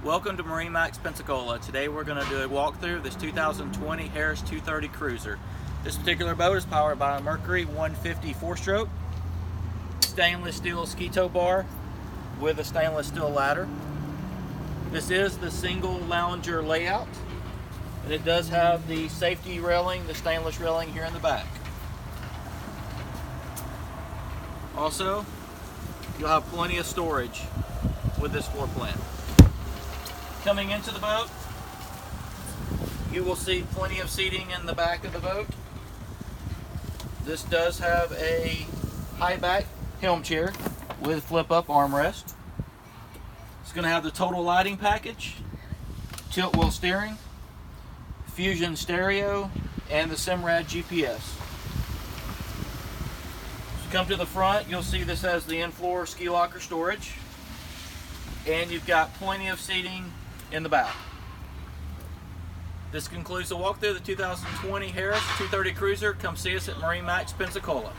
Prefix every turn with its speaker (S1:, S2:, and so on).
S1: Welcome to MarineMax Pensacola. Today we're going to do a walkthrough of this 2020 Harris 230 Cruiser. This particular boat is powered by a Mercury 150 4-stroke, stainless steel ski tow bar with a stainless steel ladder. This is the single lounger layout, and it does have the safety railing, the stainless railing here in the back. Also, you'll have plenty of storage with this floor plan. Coming into the boat, you will see plenty of seating in the back of the boat. This does have a high back helm chair with flip-up armrest. It's going to have the total lighting package, tilt wheel steering, fusion stereo, and the Simrad GPS. As you come to the front, you'll see this has the in-floor ski locker storage, and you've got plenty of seating in the back. This concludes the walkthrough of the 2020 Harris 230 Cruiser. Come see us at MarineMax Pensacola.